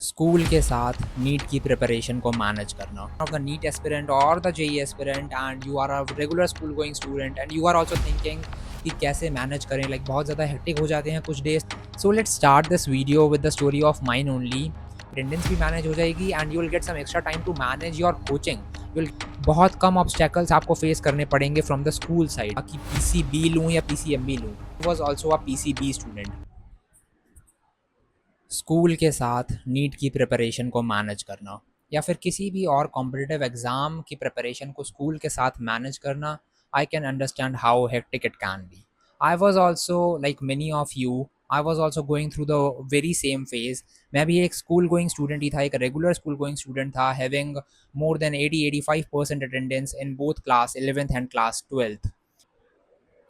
School के साथ NEET की प्रिपरेशन को मैनेज करना ऑफ द नीट एस्पिरेंट और the JEE aspirant and you are a regular school going student and you are also thinking कि कैसे मैनेज करें लाइक बहुत ज़्यादा हेक्टिक हो जाते हैं कुछ days. So let's start this video with the story of mine only. Attendance भी मैनेज हो जाएगी and you will get some extra time to manage your coaching. बहुत कम ऑब्स्टेकल्स आपको फेस करने पड़ेंगे फ्रॉम द स्कूल साइड कि PCB लूँ या पीसीएमबी लूँ. Was also a PCB student. School के साथ नीट की प्रिपरेशन को मैनेज करना या फिर किसी भी और कॉम्पिटिटिव एग्ज़ाम की प्रिपरेशन को स्कूल के साथ मैनेज करना, I can understand how hectic it can be. I was also like many of you, I was also going through the very same phase. मैं भी एक स्कूल गोइंग स्टूडेंट ही था, एक रेगुलर स्कूल गोइंग स्टूडेंट था, having more than 80-85% attendance in both class 11th and class 12th.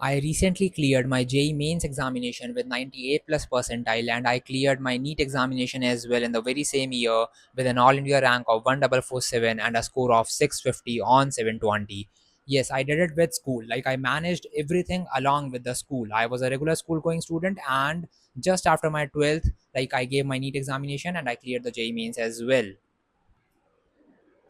I recently cleared my JEE mains examination with 98 plus percentile, and I cleared my NEET examination as well in the very same year with an all India rank of 1447 and a score of 650 on 720. Yes, I did it with school. Like I managed everything along with the school. I was a regular school going student, and just after my 12th, like I gave my NEET examination and I cleared the JEE mains as well.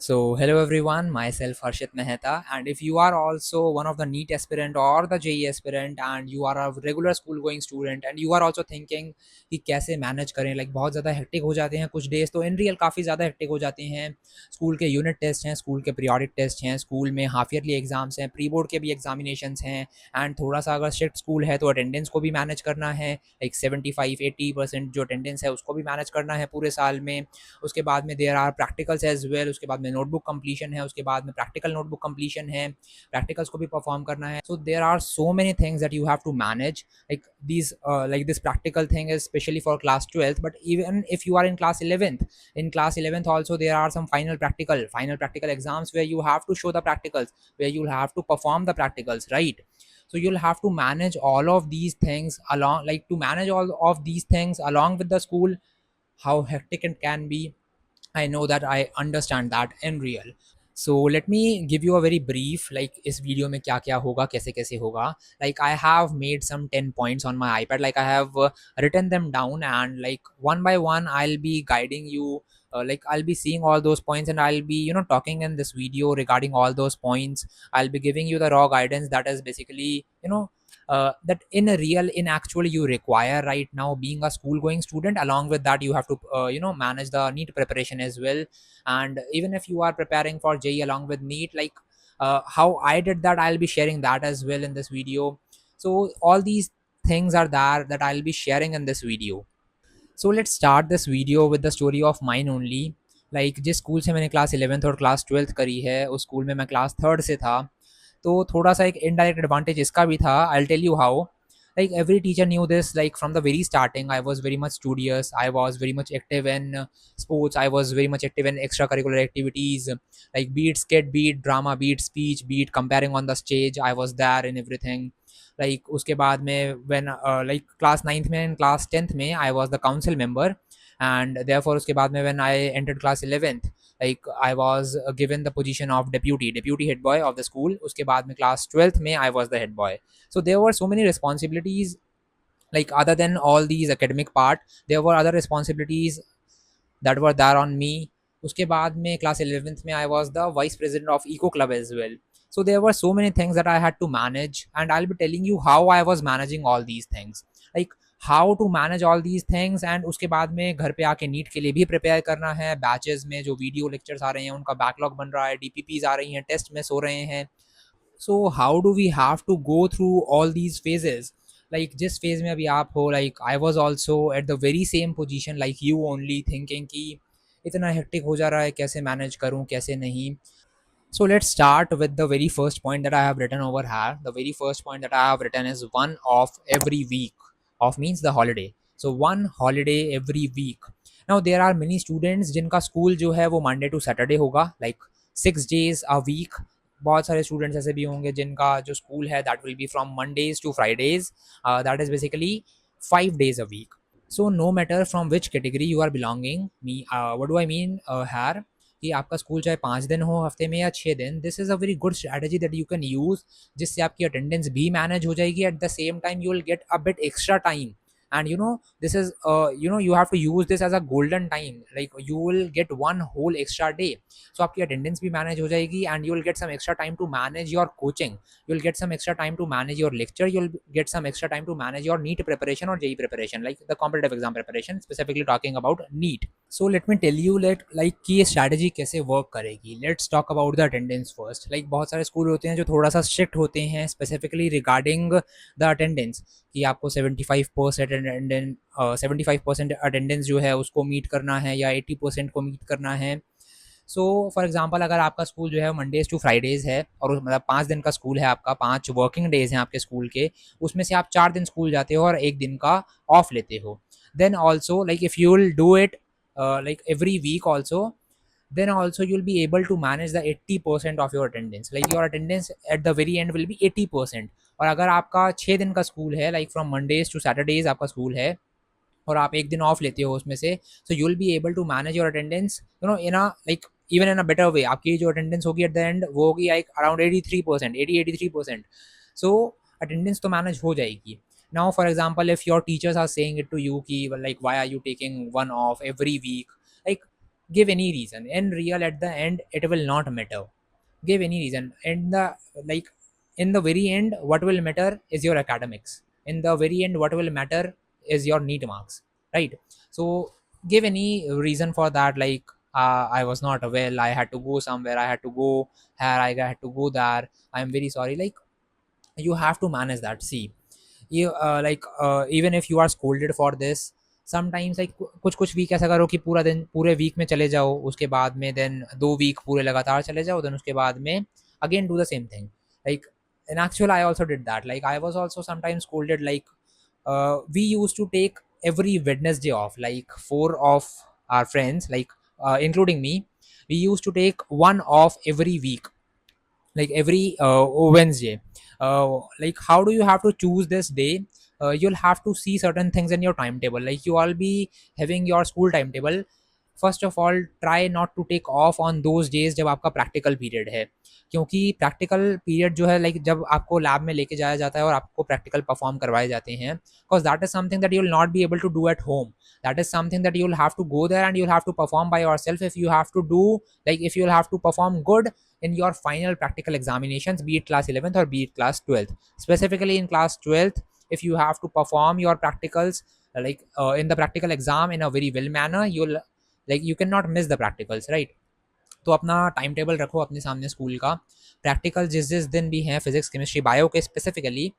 So, hello everyone, myself Harshit Mehta, and if you are also one of the NEET aspirant or the JEE aspirant and you are a regular school going student and you are also thinking कि कैसे manage करें like बहुत ज़्यादा hectic हो जाते हैं कुछ days, तो इन रियल काफ़ी ज़्यादा हेक्टिक हो जाते हैं. स्कूल के यूनिट टेस्ट हैं, स्कूल के पीरियोडिक टेस्ट हैं, स्कूल में हाफ ईयरली एग्जाम्स हैं, प्री बोर्ड के भी एग्जामिनेशंस हैं, एंड थोड़ा सा अगर स्ट्रिक्ट स्कूल है तो अटेंडेंस को भी मैनेज करना है. लाइक 75-80% जो अटेंडेंस है उसको भी मैनेज करना है पूरे साल में. उसके बाद में there are practicals as well, उसके बाद में नोटबुक कंप्लीशन है, उसके बाद में प्रैक्टिकल नोटबुक कंप्लीशन है, प्रैक्टिकल्स को भी परफॉर्म करना है. So there are so many things that you have to manage. Like this practical thing is especially for class 12th, but even if you are in class 11th, in class 11th also there are some final practical exams where you have to show the practicals, where you'll have to perform the practicals, right? So you'll have to manage all of these things along, like to manage all of these things along with the school, how hectic it can be. I know that, I understand that in real. So let me give you a very brief, like इस video में क्या क्या होगा, कैसे कैसे होगा. Like I have made some 10 points on my iPad, like I have written them down, and like one by one I'll be guiding you. Like I'll be seeing all those points and I'll be talking in this video regarding all those points. I'll be giving you the raw guidance that is basically that in actual you require right now being a school going student. Along with that you have to manage the NEET preparation as well. And even if you are preparing for JEE along with NEET, like how I did that, I'll be sharing that as well in this video. So all these things are there that I'll be sharing in this video. So let's start this video with the story of mine only. Like जिस school से मैंने class 11th और class 12th करी है उस school में मैं class 3rd से था. तो थोड़ा सा एक इनडायरेक्ट एडवांटेज इसका भी था. I tell you how. Like every teacher knew this, like from the very starting I was very much studious, I was very much active in sports, I was very much active in extracurricular activities, like beat skit, beat drama, beat speech, beat comparing on the stage, I was there in everything. Like उसके बाद में when like class 9th में and class 10th में I was the council member, and therefore उसके बाद में when I entered class 11th, like I was given the position of deputy head boy of the school. उसके बाद में class 12th में I was the head boy. So there were so many responsibilities, like other than all these academic part, there were other responsibilities that were there on me. उसके बाद में class 11th में I was the vice president of eco club as well. So there were so many things that I had to manage, and I'll be telling you how I was managing all these things, like how to manage all these things. And उसके बाद में घर पे आके NEET के लिए भी prepare करना है. बैचेस में जो वीडियो लेक्चर्स आ रहे हैं उनका बैकलॉग बन रहा है, डीपीपीज आ रही हैं, टेस्ट मिस हो रहे हैं. So how do we have to go through all these phases. Like जिस फेज में अभी आप हो, like I was also at the very same position like you only, thinking कि इतना हेक्टिक हो जा रहा है, कैसे मैनेज करूँ कैसे नहीं. So let's start with the very first point that I have written over here. The very first point that I have written is one off every week. Off means the holiday. So one holiday every week. Now there are many students जिनका school जो है वो Monday to Saturday होगा, like 6 days a week. बहुत सारे students ऐसे भी होंगे जिनका जो स्कूल है that will be from Mondays to Fridays. That is basically 5 days a week. So no matter from which category you are belonging, what do I mean here, कि आपका स्कूल चाहे 5 दिन हो हफ्ते में या 6 दिन, this is a very good strategy that you can use, जिससे आपकी अटेंडेंस भी मैनेज हो जाएगी. At the same time you will get a bit extra time and this is you have to use this as a golden time, like you will get one whole extra day. So आपकी attendance भी manage हो जाएगी, and you will get some extra time to manage your coaching, you will get some extra time to manage your lecture, you will get some extra time to manage your NEET preparation or JEE preparation, like the competitive exam preparation, specifically talking about NEET. So let me tell you like कि ये strategy कैसे work करेगी. Let's talk about the attendance first. Like बहुत सारे school होते हैं जो थोड़ा सा strict होते हैं specifically regarding the attendance, कि आपको 75% अटेंडेंस 75% अटेंडेंस जो है उसको मीट करना है या 80% को मीट करना है. सो फॉर एग्जांपल अगर आपका स्कूल जो है मंडेज टू फ्राइडेज है, और मतलब 5 दिन का स्कूल है आपका, 5 वर्किंग डेज हैं आपके स्कूल के, उसमें से आप 4 दिन स्कूल जाते हो और 1 दिन का ऑफ लेते हो. Then also like if you will do it like every week also, then also you'll be able to manage the 80% of your attendance, like your attendance at the very end will be 80%. और अगर आपका 6 दिन का school है, like from Mondays to Saturdays आपका school है, और आप 1 दिन ऑफ लेते हो उसमें से, so you'll be able to manage your attendance in a like even in a better way. आपकी जो attendance होगी at the end वो होगी like around 83%, 80-83%. so attendance तो manage हो जाएगी. Now for example if your teachers are saying it to you कि like why are you taking one off every week, like give any reason. In real at the end it will not matter. Give any reason. In the like in the very end what will matter is your academics. In the very end what will matter is your NEET marks, right? So give any reason for that, like I was not well, I had to go somewhere, I had to go here, I had to go there, I'm very sorry. Like you have to manage that. See, you even if you are scolded for this, sometimes like कुछ कुछ week ऐसा करो कि पूरा दिन पूरे week में चले जाओ, उसके बाद में देन 2 वीक पूरे लगातार चले जाओ, देन उसके बाद में again do the same thing. Like in actual I also did that. Like I was also sometimes scolded. Like we used to take every Wednesday off, like 4 of our friends, like including me, we used to take one off every week, like every Wednesday. Like how do you have to choose this day? You'll have to see certain things in your timetable, like you all be having your school timetable. First of all try not to take off on those days जब आपका practical period है, क्योंकि practical period जो है like जब आपको lab में लेके जाया जाता है और आपको प्रैक्टिकल परफॉर्म करवाए जाते हैं, because that is something that you will not be able to do at home. That is something that you will have to go there and you will have to perform by yourself. If you have to do like if you'll have to perform good in your final practical examinations, be it class 11th or be it class 12th. Specifically in class 12th, if you have to perform your practicals in the practical exam in a very well manner, you'll like you cannot miss the practicals, right? तो अपना time table रखो अपने सामने school का. Practical जिस जिस दिन भी हैं फिजिक्स केमिस्ट्री बायो के स्पेसिफिकली,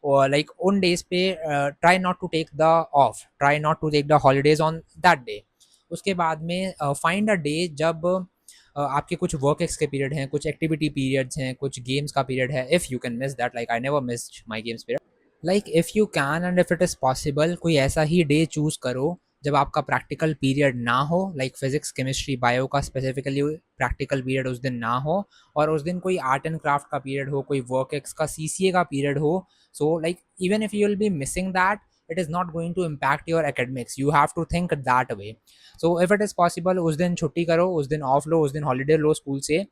और लाइक उन डेज पे try not to take the off, try not to take the holidays on that day. उसके बाद में फाइंड अ डे जब आपके कुछ वर्क एक्स के पीरियड हैं, कुछ एक्टिविटी पीरियड्स हैं, कुछ गेम्स का पीरियड है. If you can miss that, like I never missed my games period. Like if you can and if it is possible, कोई ऐसा ही डे चूज़ करो जब आपका प्रैक्टिकल पीरियड ना हो, लाइक फिजिक्स केमिस्ट्री बायो का स्पेसिफिकली प्रैक्टिकल पीरियड उस दिन ना हो, और उस दिन कोई आर्ट एंड क्राफ्ट का पीरियड हो, कोई वर्क एक्स का CCA का पीरियड हो. So like even if you will B missing that, it is not going to impact your academics. You have to think that way. So if it is possible, उस दिन छुट्टी करो, उस दिन of low, उस दिन holiday लो school से.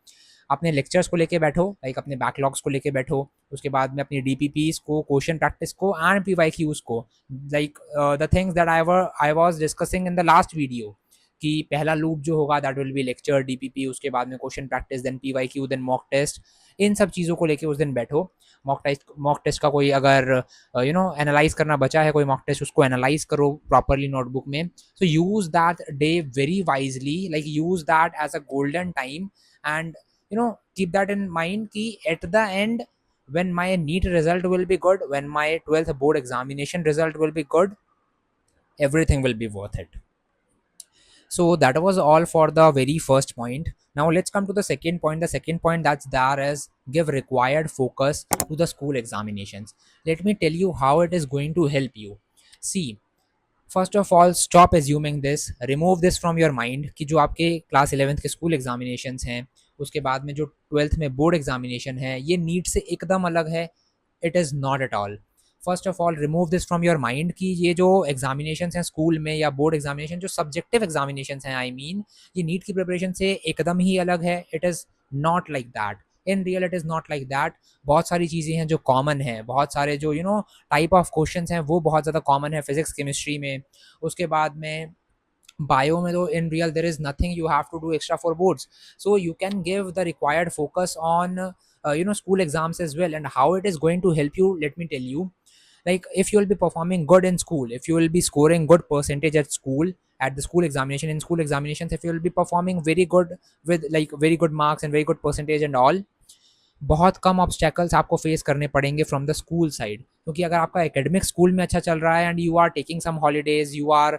अपने लेक्चर्स को लेके बैठो, लाइक अपने बैकलॉग्स को लेके बैठो, उसके बाद में अपनी DPPs को, क्वेश्चन प्रैक्टिस को एंड PYQs को, like the things that I was discussing in the last video, कि पहला लूप जो होगा that will be lecture, DPP, उसके बाद में question practice, then PYQ, then mock test. इन सब चीज़ों को लेके उस दिन बैठो. मॉक टेस्ट का कोई अगर एनालाइज करना बचा है कोई मॉक टेस्ट, उसको एनालाइज करो प्रॉपरली नोटबुक में. So use that day very wisely, like use that as a golden time, and keep that in mind कि at the end when my NEET result will be good, when my 12th board examination result will be good, everything will be worth it. So that was all for the very first point. Now let's come to the second point. The second point that's there is give required focus to the school examinations. Let me tell you how it is going to help you. See, first of all stop assuming this, remove this from your mind कि जो आपके class 11th के school examinations हैं, उसके बाद में जो 12th में बोर्ड एग्जामिनेशन है, ये नीट से एकदम अलग है. It is not at all. First of all remove this from your mind कि ये जो एग्जामिनेशंस हैं स्कूल में या बोर्ड एग्जामिनेशन, जो सब्जेक्टिव एग्जामिनेशंस हैं, आई मीन ये नीट की प्रिपरेशन से एकदम ही अलग है. It is not like that. In real it is not like that. बहुत सारी चीज़ें हैं जो कॉमन हैं, बहुत सारे जो टाइप ऑफ क्वेश्चंस हैं वो बहुत ज़्यादा कॉमन है फिजिक्स केमिस्ट्री में। उसके बाद में बायो में तो in real there is nothing you have to do extra for boards, so you can give the required focus on school exams as well. And how it is going to help you, let me tell you. Like if you will be performing good in school, if you will be scoring good percentage at school, at the school examination, in school examinations, if you will be performing very good with like very good marks and very good percentage and all, बहुत कम obstacles आपको face करने पड़ेंगे from the school side. क्योंकि अगर आपका academic school में अच्छा चल रहा है and you are taking some holidays, you are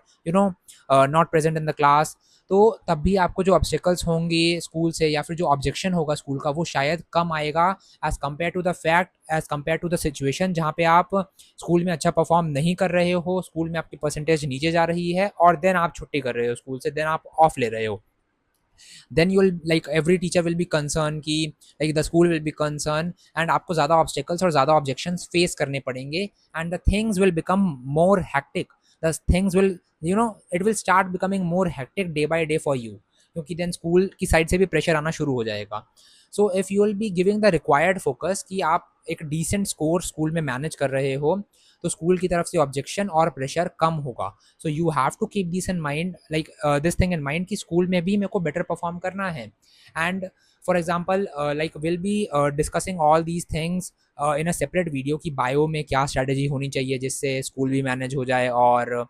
not present in the class, तो तब भी आपको जो ऑब्स्टेकल्स होंगे स्कूल से या फिर जो ऑब्जेक्शन होगा स्कूल का वो शायद कम आएगा as compare to the fact, as compare to the situation जहाँ पे आप स्कूल में अच्छा परफॉर्म नहीं कर रहे हो, स्कूल में आपकी परसेंटेज नीचे जा रही है और देन आप छुट्टी कर रहे हो स्कूल से, देन आप ऑफ ले रहे हो। then you will like every teacher will be concerned कि like the school will be concerned and आपको ज़्यादा obstacles और ज़्यादा objections face करने पड़ेंगे and the things will become more hectic, the things will it will start becoming more hectic day by day for you, क्योंकि then school की side से भी pressure आना शुरू हो जाएगा। So if you will be giving the required focus कि आप एक decent score school में manage कर रहे हो तो स्कूल की तरफ से ऑब्जेक्शन और प्रेशर कम होगा। So you have to keep this in mind, like this thing in mind कि स्कूल में भी मेरे को बेटर परफॉर्म करना है। And for example like will be discussing all these things in a separate video कि बायो में क्या स्ट्रैटेजी होनी चाहिए जिससे स्कूल भी मैनेज हो जाए और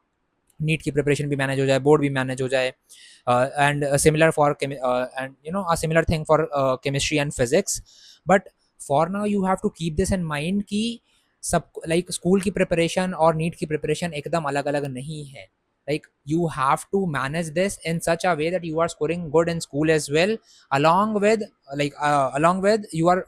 नीट की प्रिपरेशन भी मैनेज हो जाए, बोर्ड भी मैनेज हो जाए, and similar for and a similar thing for chemistry and physics. But for now you have to keep this in mind कि सब लाइक स्कूल की प्रिपरेशन और नीट की प्रिपरेशन एकदम अलग अलग नहीं है। like you have to manage this in such a way that you are scoring good in school as well, along with along with you are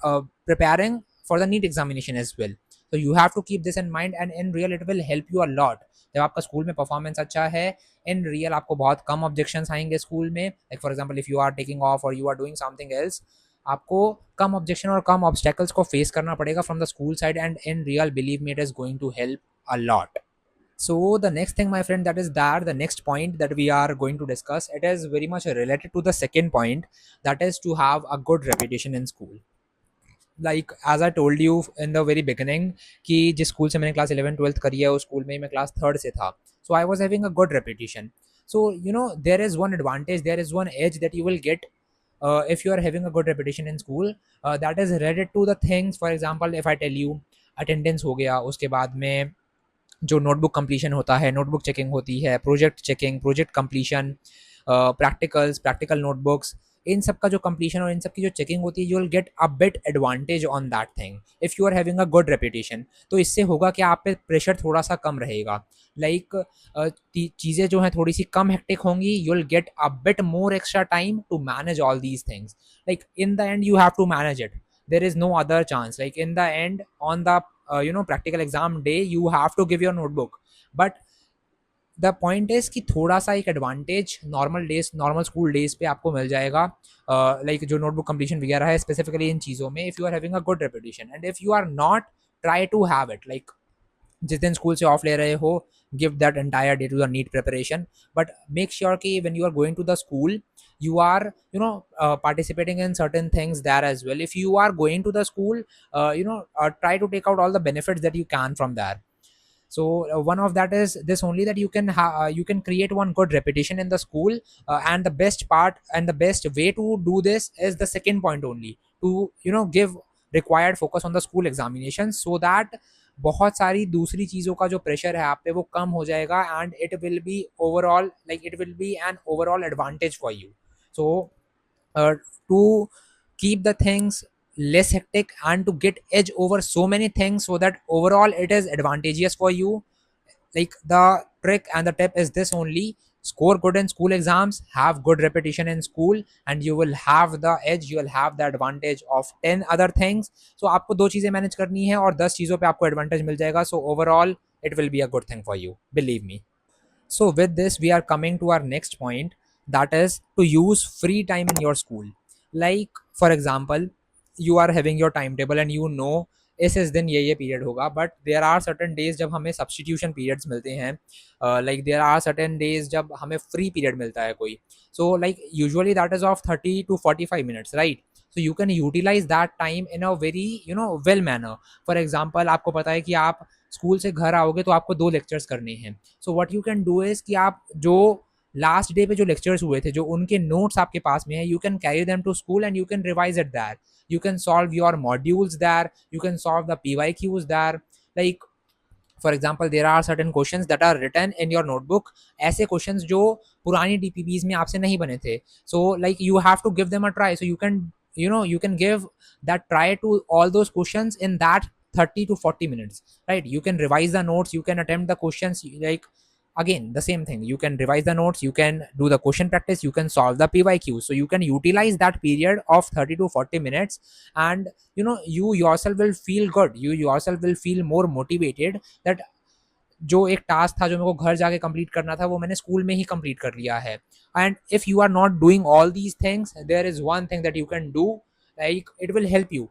preparing for the NEET examination as well. So you have to keep this in mind and in real it will help you a lot। जब आपका school में performance अच्छा है इन real आपको बहुत कम objections आएंगे school में। Like for example if you are taking off और you are doing something else, आपको कम ऑब्जेक्शन और कम ऑब्स्टेकल्स को फेस करना पड़ेगा from the school side and in real believe me it is going to help a lot. So the next thing, my friend, that is that the next point that we are going to discuss, it is very much related to the second point, that is to have a good reputation in school। Like as I told you in the very beginning कि जिस school से मैंने class 11 12th करी है उस school में मैं class 3rd से था, so I was having a good reputation। So there is one advantage, there is one edge that you will get if you are having a good reputation in school, that is related to the things। for example if I tell you attendance हो गया, उसके बाद में जो notebook completion होता है, notebook checking होती है, project checking, project completion, practicals, practical notebooks, इन सब का जो कंप्लीशन और इन सब की जो चेकिंग होती है, you will get a bit advantage on that thing if you are having a good reputation. तो इससे होगा कि आप पे प्रेशर थोड़ा सा कम रहेगा। लाइक चीज़ें जो हैं थोड़ी सी कम हेक्टिक होंगी, you will get a bit more extra time to manage all these things. Like in the end you have to manage it, there is no other chance। like in the end on the practical exam day you have to give your notebook, but the point is कि थोड़ा सा एक advantage normal days, normal school days पे आपको मिल जाएगा। Like जो notebook completion वगैरह है स्पेसिफिकली इन चीज़ों में, if you are having a good reputation and if you are not, try to have it. Like जिस दिन स्कूल से ऑफ ले रहे हो, give that entire day to the NEET preparation, but make sure कि when you are going to the school you are participating in certain things there as well। if you are going to the school, try to take out all the benefits that you can from there। so one of that is this only, that you can create one good reputation in the school, and the best part and the best way to do this is the second point only, to give required focus on the school examinations, so that बहुत सारी दूसरी चीज़ों का जो pressure है आप पे वो कम हो जाएगा and it will be overall, like it will be an overall advantage for you. so to keep the things less hectic and to get edge over so many things, so that overall it is advantageous for you, like the trick and the tip is this only: score good in school exams, have good repetition in school, and you will have the edge, you will have the advantage of 10 other things। so आपको दो चीज़ें manage करनी है और 10 चीज़ों पे आपको advantage मिल जाएगा। so overall it will be a good thing for you, believe me। so with this we are coming to our next point, that is to use free time in your school। like for example you are having your timetable and इस दिन ये period होगा, but there are certain days जब हमें substitution periods मिलते हैं, like there are certain days जब हमें फ्री पीरियड मिलता है कोई, so like usually that is of 30 to 45 minutes, right? so you can utilize that time in a very well manner. for example, आपको पता है कि आप स्कूल से घर आओगे तो आपको 2 लेक्चर्स करने हैं, so what you can do is कि आप जो लास्ट डे पे जो लेक्चर्स हुए थे, जो उनके नोट्स आपके पास में है, you can carry them to school and you can revise it there, you can solve your modules there, you can solve the pyqs there. like for example, there are certain questions that are written in your notebook, ऐसे questions जो पुरानी DPPs में आपसे नहीं बने थे, so like you have to give them a try, so you can you can give that try to all those questions in that 30 to 40 minutes, right? You can revise the notes, you can attempt the questions, like again the same thing, you can revise the notes, you can do the question practice, you can solve the pyqs, so you can utilize that period of 30 to 40 minutes, and you yourself will feel good, you yourself will feel more motivated that जो एक task था जो मेरे को घर जाके complete करना था वो मैंने स्कूल में ही कंप्लीट कर लिया है. And if you are not doing all these things, there is one thing that you can do, like it will help you.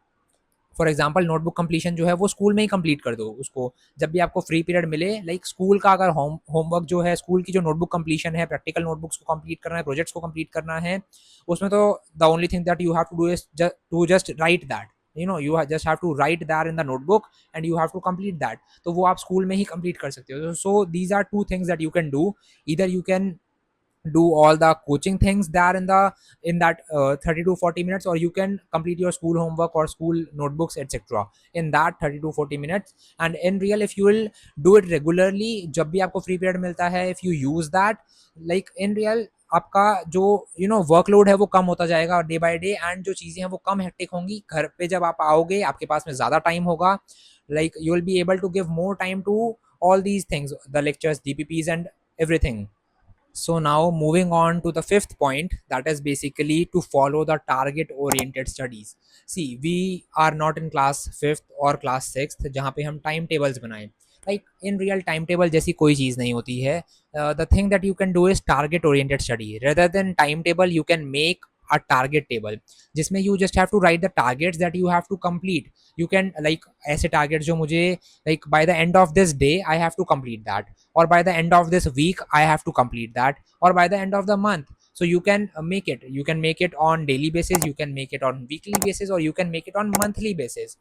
For example, notebook completion जो है वो स्कूल में ही कंप्लीट कर दो उसको, जब भी आपको फ्री पीरियड मिले. लाइक स्कूल का अगर होमवर्क जो है, स्कूल की जो नोटबुक कंप्लीशन है, प्रैक्टिकल नोटबुक्स को कंप्लीट करना है, प्रोजेक्ट्स को कंप्लीट करना है, उसमें तो the only thing that you have to do is to just write that, you just have to write that in the notebook and you have to complete that. तो वो आप स्कूल में ही complete कर सकते हो. so these are two things that you can do. either you can do all the coaching things there in that 30 to 40 minutes, or you can complete your school homework or school notebooks etc in that 30 to 40 minutes. and in real, if you will do it regularly, जब भी आपको free period मिलता है, if you use that, like in real, आपका जो workload है वो कम होता जाएगा डे बाय डे, एंड जो चीज़ें हैं वो कम हेक्टिक होंगी. घर पे जब आप आओगे आपके पास में ज़्यादा टाइम होगा, like you will be able to give more time to all these things, the lectures, DPPs and everything. So now moving on to the fifth point, that is basically to follow the target oriented studies. See, we are not in class 5th or class 6th जहाँ पे हम time tables बनाएं. Like in real time table जैसी कोई चीज़ नहीं होती है. The thing that you can do is target oriented study. Rather than time table, you can make a target table जिसमें you just have to write the targets that you have to complete. you can like ऐसे targets जो मुझे like by the end of this day I have to complete that, or by the end of this week I have to complete that, or by the end of the month. So you can make it on daily basis, you can make it on weekly basis, or you can make it on monthly basis.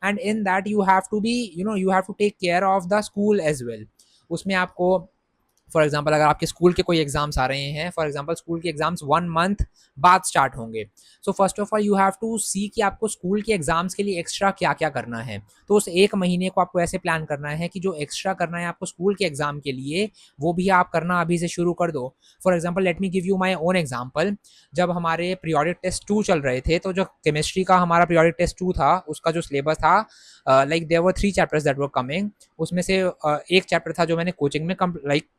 and in that you have to be you have to take care of the school as well. उसमें आपको for example अगर आपके school के कोई exams आ रहे हैं, for example school के एग्जाम्स 1 मंथ बाद स्टार्ट होंगे, so first of all you have to see कि आपको स्कूल के एग्जाम्स के लिए एक्स्ट्रा क्या क्या करना है. तो उस 1 महीने को आपको ऐसे प्लान करना है कि जो एक्स्ट्रा करना है आपको स्कूल के एग्जाम के लिए, वो भी आप करना अभी से शुरू कर दो. For example, let me give you my own example. जब हमारे पीरियोडिक टेस्ट 2 चल रहे थे, तो जो केमिस्ट्री का हमारा पीरियोडिक टेस्ट 2 था, उसका जो सिलेबस था, like there were 3 chapters that were coming. उसमें से एक चैप्टर था जो मैंने कोचिंग में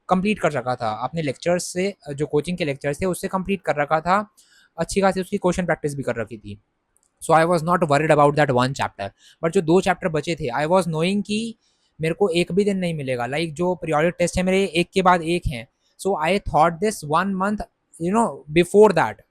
कंप्लीट कर रखा था, अपने लेक्चर्स से, जो कोचिंग के लेक्चर्स थे उससे कंप्लीट कर रखा था, अच्छी खासी उसकी क्वेश्चन प्रैक्टिस भी कर रखी थी. So I was not worried about that 1 chapter. But जो 2 चैप्टर बचे थे, आई वॉज नोइंग कि मेरे को एक भी दिन नहीं मिलेगा, लाइक जो पीरियोडिक टेस्ट है मेरे एक के बाद एक हैं. So I thought this 1 month before that,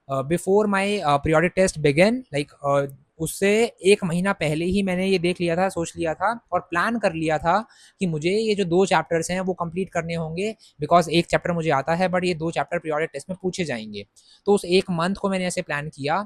before my periodic test begin, like उससे 1 महीना पहले ही मैंने ये देख लिया था, सोच लिया था और प्लान कर लिया था कि मुझे ये जो 2 चैप्टर्स हैं वो कंप्लीट करने होंगे, बिकॉज एक चैप्टर मुझे आता है बट ये 2 चैप्टर पीरियोडिक टेस्ट में पूछे जाएंगे. तो उस 1 मंथ को मैंने ऐसे प्लान किया.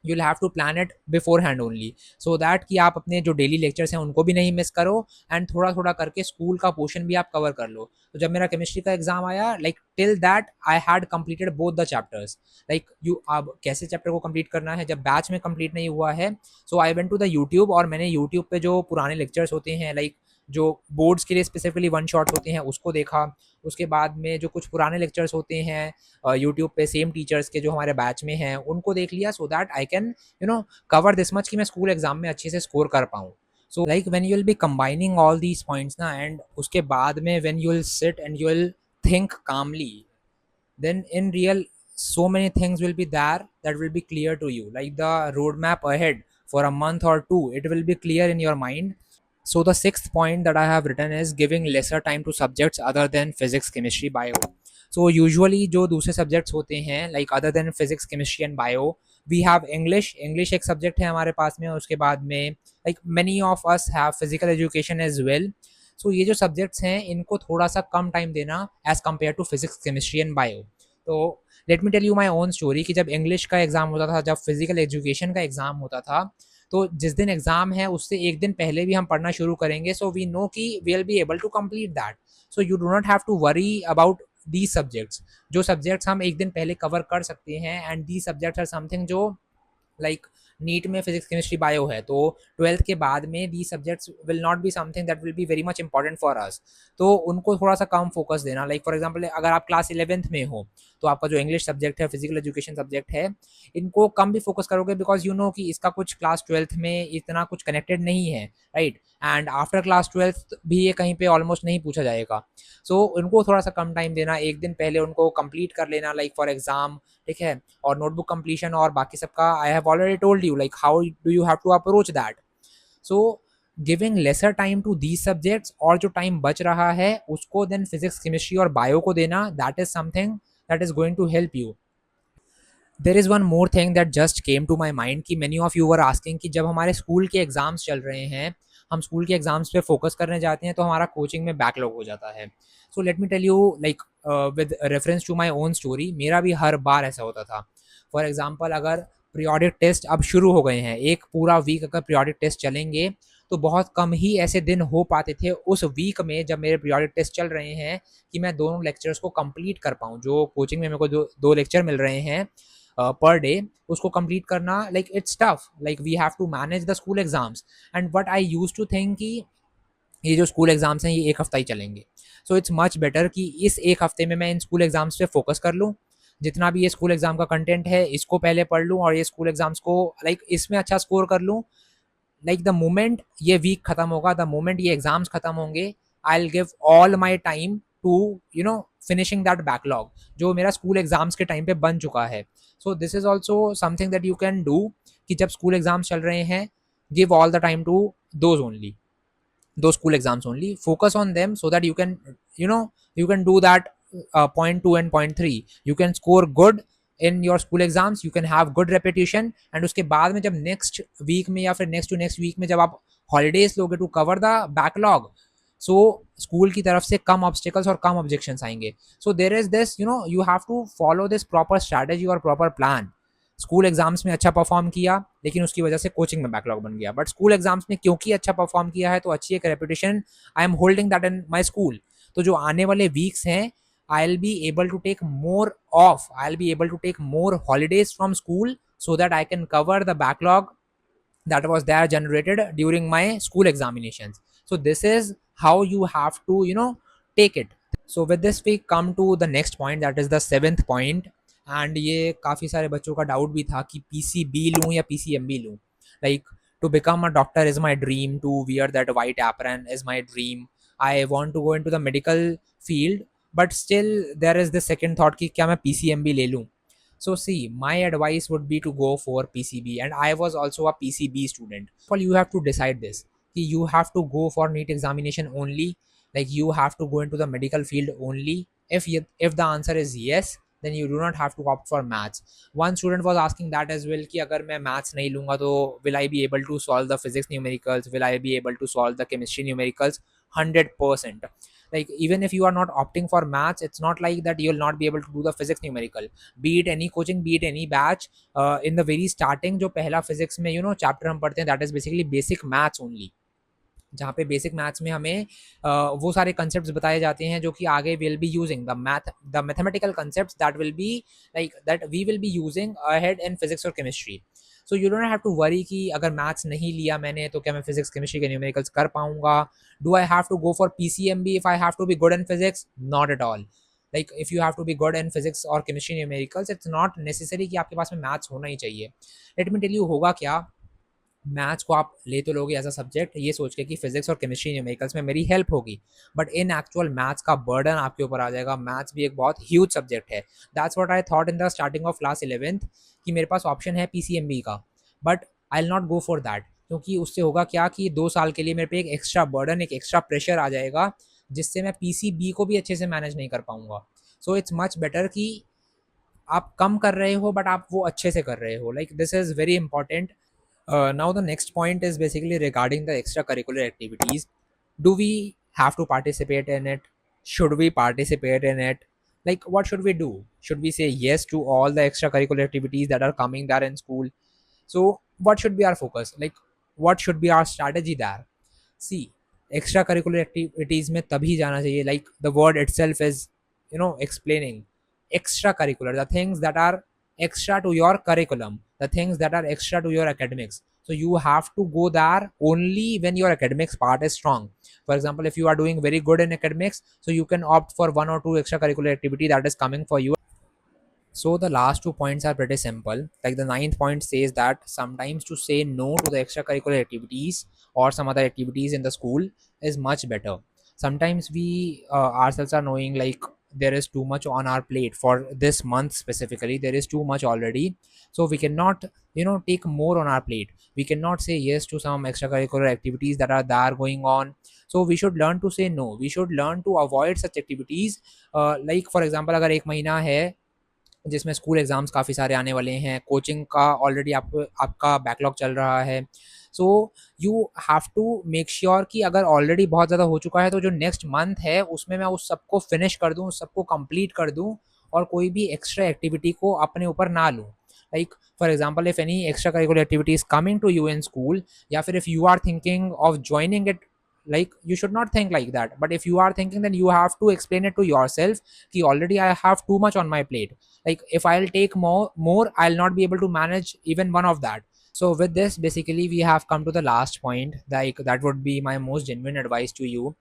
You will have to plan it beforehand only, so that कि आप अपने जो डेली लेक्चर्स हैं उनको भी नहीं मिस करो, एंड थोड़ा थोड़ा करके स्कूल का पोर्शन भी आप कवर कर लो. तो जब मेरा केमिस्ट्री का एग्जाम आया, like till that I had completed both the chapters. Like you अब कैसे चैप्टर को कंप्लीट करना है जब बैच में कंप्लीट नहीं हुआ है. So I went to the YouTube, और मैंने यूट्यूब पे जो पुराने लेक्चर्स होते हैं, लाइक जो बोर्ड्स के लिए स्पेसिफिकली 1 शॉट्स होते हैं, उसको देखा. उसके बाद में जो कुछ पुराने लेक्चर्स होते हैं यूट्यूब पे सेम टीचर्स के जो हमारे बैच में हैं, उनको देख लिया, सो that I can cover this much कि मैं स्कूल एग्जाम में अच्छे से स्कोर कर पाऊँ. So like when you will be combining all these points ना, एंड उसके बाद में when you will sit and you will think calmly, then in real so many things will be there that will be clear to you, like the roadmap ahead for a month or two, it will be clear in your mind. So the sixth point that I have written is giving lesser time to subjects other than physics, chemistry, bio. So usually जो दूसरे subjects होते हैं, like other than physics, chemistry and bio, we have English, English एक subject है हमारे पास में, उसके बाद में like many of us have physical education as well. So ये जो सब्जेक्ट्स हैं इनको थोड़ा सा कम टाइम देना as compare to physics, chemistry and bio. तो let me tell you my own story कि जब इंग्लिश का एग्जाम होता था, जब फिजिकल एजुकेशन का एग्जाम होता था, तो जिस दिन एग्जाम है उससे एक दिन पहले भी हम पढ़ना शुरू करेंगे, सो वी नो कि we will be able to complete that. So you do not have to worry about the subjects. जो सब्जेक्ट्स हम एक दिन पहले कवर कर सकते हैं, and the subjects are something जो लाइक नीट में फिजिक्स, केमिस्ट्री, बायो है, तो 12th के बाद में the subjects will not be something that will be very much important for us. तो उनको थोड़ा सा कम फोकस देना। लाइक फॉर एग्जाम्पल अगर आप क्लास 11th में हो तो आपका जो इंग्लिश सब्जेक्ट है, फिजिकल एजुकेशन सब्जेक्ट है, इनको कम भी फोकस करोगे बिकॉज यू नो कि इसका कुछ क्लास 12th में इतना कुछ कनेक्टेड नहीं है, right. And after class 12th भी ये कहीं पे ऑलमोस्ट नहीं पूछा जाएगा। सो उनको थोड़ा सा कम टाइम देना, एक दिन पहले उनको कंप्लीट कर लेना लाइक फॉर एग्जाम, ठीक है। और नोटबुक कंप्लीशन और बाकी सबका I have already told you like how do you have to approach that. So giving lesser time to these subjects, और जो टाइम बच रहा है उसको देन फिजिक्स, केमिस्ट्री और बायो को देना, that is something that is going to help you. There is one more thing that just came to my mind कि many of you were asking कि जब हमारे स्कूल के एग्जाम्स चल रहे हैं, हम स्कूल के एग्जाम्स पे फोकस करने जाते हैं तो हमारा कोचिंग में बैकलॉग हो जाता है। So let me tell you like with reference to my own story, मेरा भी हर बार ऐसा होता था। फॉर एग्जाम्पल अगर पीरियोडिक टेस्ट अब शुरू हो गए हैं, एक पूरा वीक अगर पीरियोडिक टेस्ट चलेंगे, तो बहुत कम ही ऐसे दिन हो पाते थे उस वीक में जब मेरे पीरियोडिक टेस्ट चल रहे हैं कि मैं दोनों लेक्चर्स को कंप्लीट कर पाऊँ। जो कोचिंग में मेरे को दो लेक्चर मिल रहे हैं पर डे, उसको कंप्लीट करना like it's tough, like we have to manage the school exams. And what I use to think कि ये जो स्कूल एग्जाम्स हैं ये एक हफ्ता ही चलेंगे, सो इट्स मच बेटर कि इस एक हफ्ते में मैं इन स्कूल एग्जाम्स पे फोकस कर लूँ। जितना भी ये स्कूल एग्जाम का कंटेंट है इसको पहले पढ़ लूँ, और ये स्कूल एग्जाम्स को लाइक इसमें अच्छा स्कोर कर लूँ। लाइक द मोमेंट ये वीक खत्म होगा, द मोमेंट ये एग्जाम्स खत्म होंगे, I will give all my time to you know finishing that backlog जो मेरा स्कूल एग्जाम्स के टाइम पे बन चुका है। So this is also something that you can do कि जब स्कूल एग्जाम्स चल रहे हैं, give all the time to those only, those school exams only, focus on them so that you can you know you can do that point 2 and point 3, you can score good in your school exams, you can have good repetition। and उसके बाद में जब next week में या फिर next to next week में जब आप हॉलीडेज लोगे to cover the backlog, so school की तरफ से कम ऑब्स्टिकल्स और कम ऑब्जेक्शंस आएंगे। So there is this you have to follow this proper strategy और प्रॉपर प्लान। स्कूल एग्जाम्स में अच्छा परफॉर्म किया लेकिन उसकी वजह से कोचिंग में बैकलॉग बन गया, बट स्कूल एग्जाम्स में क्योंकि अच्छा परफॉर्म किया है तो अच्छी एक reputation I am holding that in my school. तो जो आने वाले वीक्स हैं I will be able to take more off, I will be able to take more holidays from school so that I can cover the backlog that was there generated during my school examinations। So this is how you have to take it। So with this we come to the next point, that is the seventh point। and ये काफ़ी सारे बच्चों का doubt भी था कि PCB लूँ या PCMB लूँ। like to become a doctor is my dream, to wear that white apron is my dream, I want to go into the medical field, but still there is the second thought कि क्या मैं PCMB ले लूँ। So see, my advice would be to go for PCB, and I was also a PCB student। Well, you have to decide this कि you have to go for NEET examination only, like you have to go into the medical field only। If the answer is yes, then you do not have to opt for maths। One student was asking that as well कि अगर मैं maths नहीं लूँगा तो will I be able to solve the physics numericals, will I be able to solve the chemistry numericals? 100%। like even if you are not opting for maths, it's not like that you will not be able to do the physics numerical, be it any coaching, be it any batch। in the very starting जो पहला physics में chapter हम पढ़ते हैं, that is basically basic maths only, जहाँ पे basic maths में हमें वो सारे कंसेप्ट्स बताए जाते हैं जो कि आगे will be using the mathematical concepts that will be like that we will be using ahead in physics और chemistry. So you don't have to worry कि अगर मैथ्स नहीं लिया मैंने तो क्या मैं फिजिक्स केमिस्ट्री के न्यूमेरिकल्स कर पाऊंगा। Do I have to go for PCMB if I have to be good in physics? Not at all. Like if you have to be good in physics और chemistry numericals, it's not necessary कि आपके पास में maths होना ही चाहिए। Late me tell you होगा क्या, maths को आप ले तो लोगे एज अ सब्जेक्ट ये सोच के कि फिजिक्स और केमिस्ट्री न्यूमेरिकल्स में मेरी हेल्प होगी, बट इन एक्चुअल मैथ्स का बर्डन आपके ऊपर आ जाएगा। मैथ्स भी एक बहुत ह्यूज सब्जेक्ट है। That's what I thought in the starting of class 11th कि मेरे पास ऑप्शन है PCMB का, but I will not go for that, क्योंकि उससे होगा क्या कि 2 साल के लिए मेरे पे एक एक्स्ट्रा बर्डन, एक एक्स्ट्रा प्रेशर आ जाएगा जिससे मैं PCB को भी अच्छे से मैनेज नहीं कर पाऊंगा। सो इट्स मच बेटर कि आप कम कर रहे हो बट आप वो अच्छे से कर रहे हो, like this is very important. Now the next point is basically regarding the extracurricular activities. Do we have to participate in it? Should we participate in it? Like, what should we do? Should we say yes to all the extracurricular activities that are coming there in school? So what should be our focus, like what should be our strategy there? See, extracurricular activities में तभी जाना चाहिए, like the word itself is, explaining extracurricular, the things that are extra to your curriculum, the things that are extra to your academics. So you have to go there only when your academics part is strong. For example, if you are doing very good in academics, so you can opt for one or two extracurricular activity that is coming for you. So the last 2 points are pretty simple. Like the ninth point says that sometimes to say no to the extracurricular activities or some other activities in the school is much better. Sometimes we ourselves are knowing like there is too much on our plate for this month specifically. There is too much already, so we cannot take more on our plate. We cannot say yes to some extracurricular activities that are there going on. So we should learn to say no. We should learn to avoid such activities. Like for example, अगर एक महीना है जिसमें school exams काफ़ी सारे आने वाले हैं, कोचिंग का ऑलरेडी आपका बैकलॉग चल रहा है। So you have to make sure कि अगर ऑलरेडी बहुत ज़्यादा हो चुका है तो जो नेक्स्ट मंथ है उसमें मैं उस सबको फिनिश कर दूँ, उस सबको कंप्लीट कर दूँ और कोई भी एक्स्ट्रा एक्टिविटी को अपने ऊपर ना लूँ। Like for example, if any extra curricular activity is coming to you in school, या फिर if you are thinking of joining it, like you should not think like that, but if you are thinking, then you have to explain it to yourself कि already I have too much on my plate. Like if I'll take more, I'll not be able to manage even one of that. So with this, basically we have come to the last point. Like that would be my most genuine advice to you.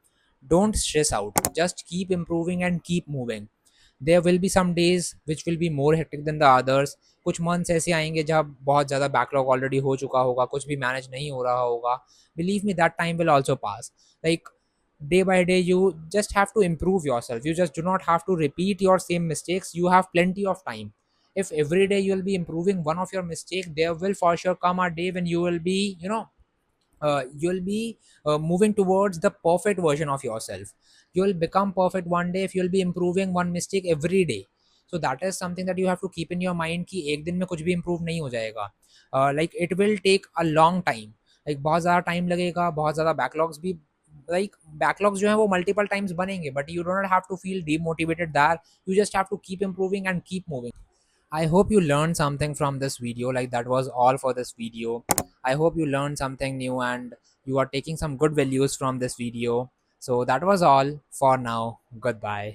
Don't stress out, just keep improving and keep moving. There will be some days which will be more hectic than the others. कुछ months ऐसे आएंगे जब बहुत ज़्यादा backlog already हो चुका होगा, कुछ भी मैनेज नहीं हो रहा होगा. Believe me, that time will also pass. Like day by day, you just have to improve yourself. You just do not have to repeat your same mistakes. You have plenty of time. If every day you will be improving one of your mistake, there will for sure come a day when you will be, you'll be moving towards the perfect version of yourself. You'll become perfect one day if you'll be improving one mistake every day. So that is something that you have to keep in your mind कि एक दिन में कुछ भी improve नहीं हो जाएगा. Like it will take a long time. Like बहुत ज़्यादा टाइम लगेगा, बहुत ज़्यादा backlogs भी, like backlogs जो हैं वो multiple times बनेंगे, but you do not have to feel demotivated there. You just have to keep improving and keep moving. I hope you learned something from this video. Like that was all for this video. I hope you learned something new and you are taking some good values from this video. So that was all for now. Goodbye.